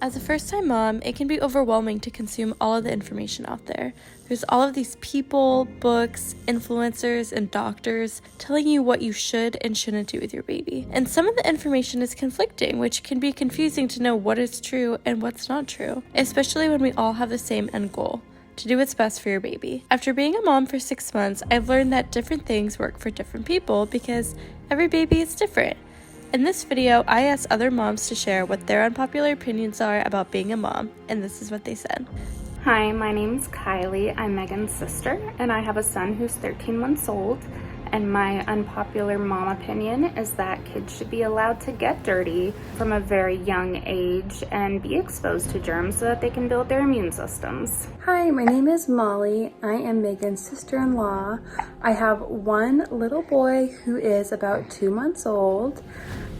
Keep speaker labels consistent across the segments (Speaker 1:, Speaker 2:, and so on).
Speaker 1: As a first-time mom, it can be overwhelming to consume all of the information out there. There's all of these people, books, influencers, and doctors telling you what you should and shouldn't do with your baby. And some of the information is conflicting, which can be confusing to know what is true and what's not true, especially when we all have the same end goal: to do what's best for your baby. After being a mom for 6 months, I've learned that different things work for different people because every baby is different. In this video, I asked other moms to share what their unpopular opinions are about being a mom, and this is what they said.
Speaker 2: Hi, my name's Kylie. I'm Megan's sister, and I have a son who's 13 months old. And my unpopular mom opinion is that kids should be allowed to get dirty from a very young age and be exposed to germs so that they can build their immune systems.
Speaker 3: Hi, my name is Molly. I am Megan's sister-in-law. I have one little boy who is about 2 months old,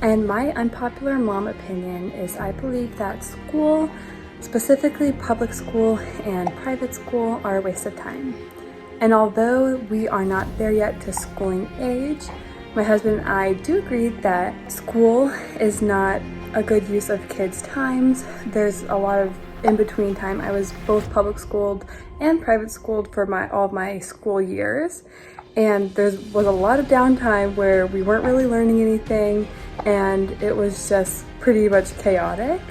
Speaker 3: and my unpopular mom opinion is I believe that school, specifically public school and private school, are a waste of time. And although we are not there yet to schooling age, my husband and I do agree that school is not a good use of kids' times. There's a lot of in-between time. I was both public schooled and private schooled for all of my school years. And there was a lot of downtime where we weren't really learning anything, and it was just pretty much chaotic.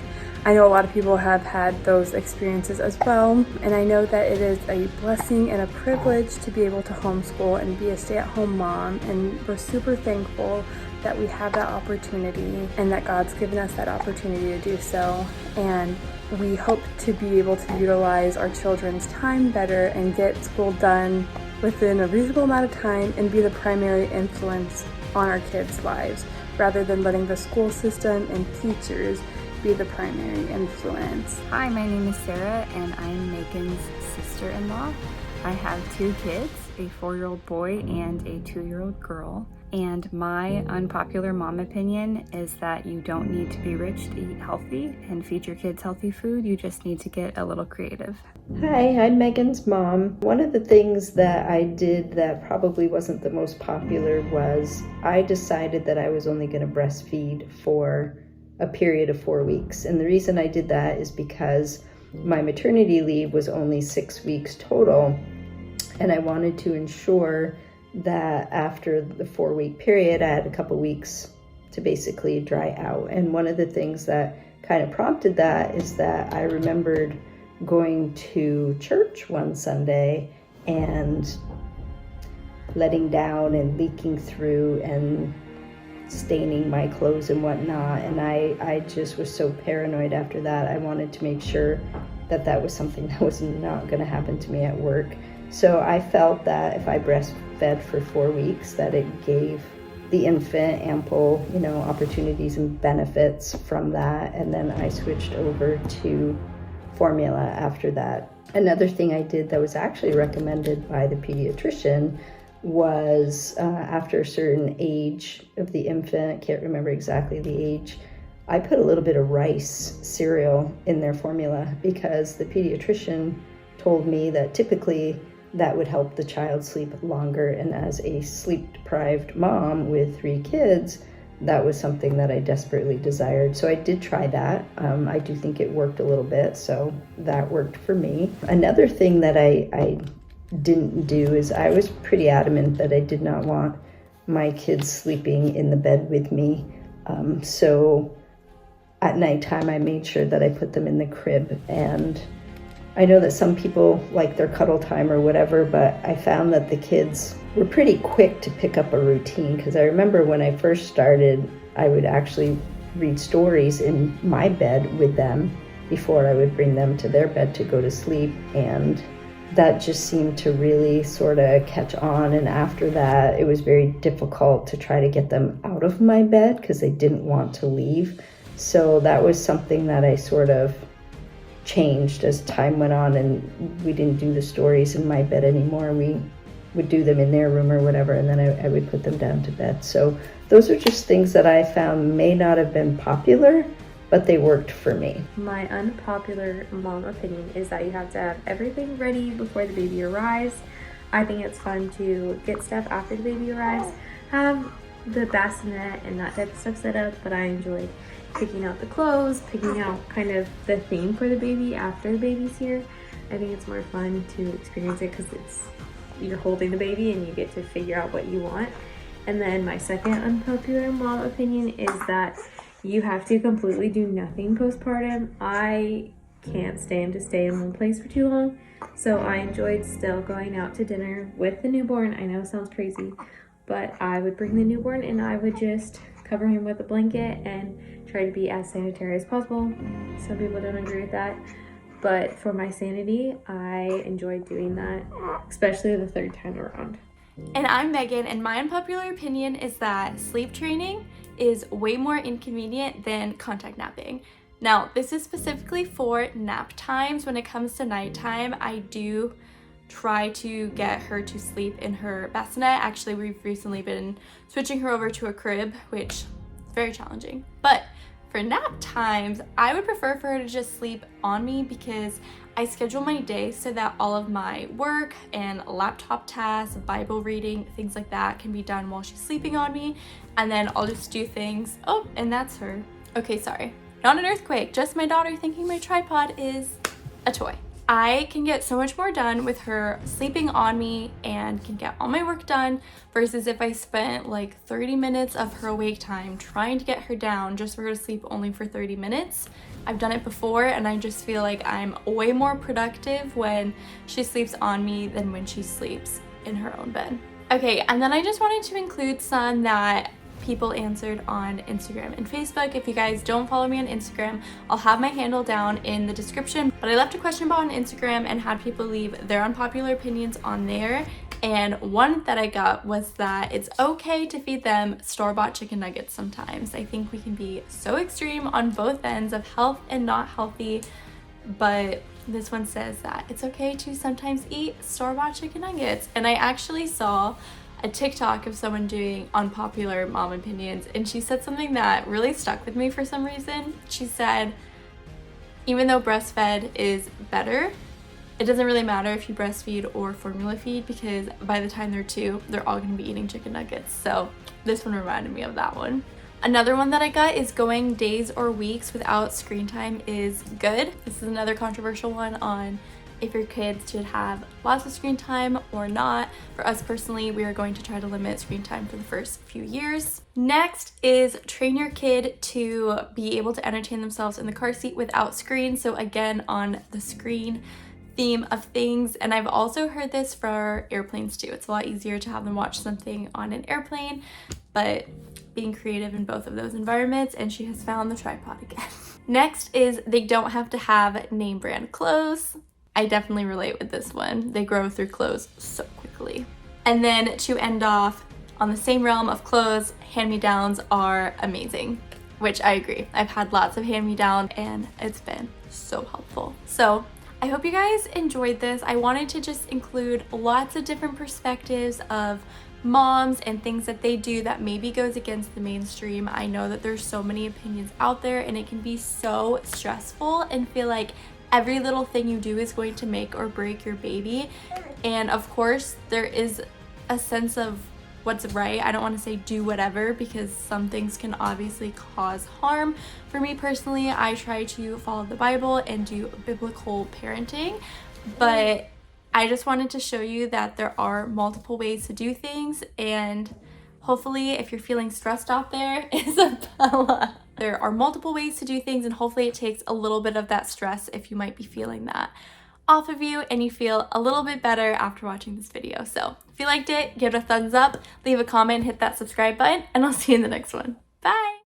Speaker 3: I know a lot of people have had those experiences as well, and I know that it is a blessing and a privilege to be able to homeschool and be a stay-at-home mom, and we're super thankful that we have that opportunity and that God's given us that opportunity to do so. And we hope to be able to utilize our children's time better and get school done within a reasonable amount of time and be the primary influence on our kids' lives, rather than letting the school system and teachers be the primary influence.
Speaker 4: Hi, my name is Sarah and I'm Megan's sister-in-law. I have 2 kids, a 4-year-old boy and a 2-year-old girl. And my unpopular mom opinion is that you don't need to be rich to eat healthy and feed your kids healthy food. You just need to get a little creative.
Speaker 5: Hi, I'm Megan's mom. One of the things that I did that probably wasn't the most popular was I decided that I was only going to breastfeed for a period of 4 weeks. And the reason I did that is because my maternity leave was only 6 weeks total. And I wanted to ensure that after the 4-week period, I had a couple weeks to basically dry out. And one of the things that kind of prompted that is that I remembered going to church one Sunday and letting down and leaking through and staining my clothes and whatnot, and I just was so paranoid after that. I wanted to make sure that that was something that was not going to happen to me at work. So I felt that if I breastfed for 4 weeks, that it gave the infant ample, opportunities and benefits from that. And then I switched over to formula after that. Another thing I did that was actually recommended by the pediatrician was after a certain age of the infant, I can't remember exactly the age, I put a little bit of rice cereal in their formula because the pediatrician told me that typically that would help the child sleep longer. And as a sleep-deprived mom with 3 kids, that was something that I desperately desired. So I did try that. I do think it worked a little bit, so that worked for me. Another thing that I didn't do is I was pretty adamant that I did not want my kids sleeping in the bed with me. So at nighttime, I made sure that I put them in the crib. And I know that some people like their cuddle time or whatever, but I found that the kids were pretty quick to pick up a routine, because I remember when I first started, I would actually read stories in my bed with them before I would bring them to their bed to go to sleep. And that just seemed to really sort of catch on. And after that, it was very difficult to try to get them out of my bed because they didn't want to leave. So that was something that I sort of changed as time went on, and we didn't do the stories in my bed anymore. We would do them in their room or whatever, and then I would put them down to bed. So those are just things that I found may not have been popular, but they worked for me.
Speaker 6: My unpopular mom opinion is that you have to have everything ready before the baby arrives. I think it's fun to get stuff after the baby arrives, have the bassinet and that type of stuff set up, but I enjoyed picking out the clothes, picking out kind of the theme for the baby after the baby's here. I think it's more fun to experience it because you're holding the baby and you get to figure out what you want. And then my second unpopular mom opinion is that you have to completely do nothing postpartum. I can't stand to stay in one place for too long, so I enjoyed still going out to dinner with the newborn. I know it sounds crazy, but I would bring the newborn and I would just cover him with a blanket and try to be as sanitary as possible. Some people don't agree with that, but for my sanity, I enjoyed doing that, especially the third time around.
Speaker 1: And I'm Megan, and my unpopular opinion is that sleep training is way more inconvenient than contact napping. Now, this is specifically for nap times. When it comes to nighttime, I do try to get her to sleep in her bassinet. Actually, we've recently been switching her over to a crib, which is very challenging. But for nap times, I would prefer for her to just sleep on me because I schedule my day so that all of my work and laptop tasks, Bible reading, things like that can be done while she's sleeping on me. And then I'll just do things. Oh, and that's her. Okay, sorry. Not an earthquake, just my daughter thinking my tripod is a toy. I can get so much more done with her sleeping on me and can get all my work done versus if I spent like 30 minutes of her awake time trying to get her down just for her to sleep only for 30 minutes. I've done it before and I just feel like I'm way more productive when she sleeps on me than when she sleeps in her own bed. Okay, and then I just wanted to include some that people answered on Instagram and Facebook. If you guys don't follow me on Instagram, I'll have my handle down in the description. But I left a question about on Instagram and had people leave their unpopular opinions on there. And one that I got was that it's okay to feed them store-bought chicken nuggets sometimes. I think we can be so extreme on both ends of health and not healthy, but this one says that it's okay to sometimes eat store-bought chicken nuggets. And I actually saw a TikTok of someone doing unpopular mom opinions, and she said something that really stuck with me for some reason. She said, even though breastfed is better, it doesn't really matter if you breastfeed or formula feed because by the time they're 2, they're all going to be eating chicken nuggets. So this one reminded me of that one. Another one that I got is going days or weeks without screen time is good. This is another controversial one on if your kids should have lots of screen time or not. For us personally, we are going to try to limit screen time for the first few years. Next is train your kid to be able to entertain themselves in the car seat without screen. So again, on the screen theme of things. And I've also heard this for airplanes too. It's a lot easier to have them watch something on an airplane, but being creative in both of those environments, and she has found the tripod again. Next is they don't have to have name brand clothes. I definitely relate with this one. They grow through clothes so quickly. And then to end off on the same realm of clothes, hand-me-downs are amazing, which I agree. I've had lots of hand-me-downs and it's been so helpful. So I hope you guys enjoyed this. I wanted to just include lots of different perspectives of moms and things that they do that maybe goes against the mainstream. I know that there's so many opinions out there and it can be so stressful and feel like every little thing you do is going to make or break your baby. And of course, there is a sense of what's right. I don't want to say do whatever because some things can obviously cause harm. For me personally, I try to follow the Bible and do biblical parenting, but I just wanted to show you that there are multiple ways to do things, and hopefully if you're feeling stressed out there, Isabella, there are multiple ways to do things, and hopefully it takes a little bit of that stress if you might be feeling that off of you and you feel a little bit better after watching this video. So if you liked it, give it a thumbs up, leave a comment, hit that subscribe button, and I'll see you in the next one. Bye!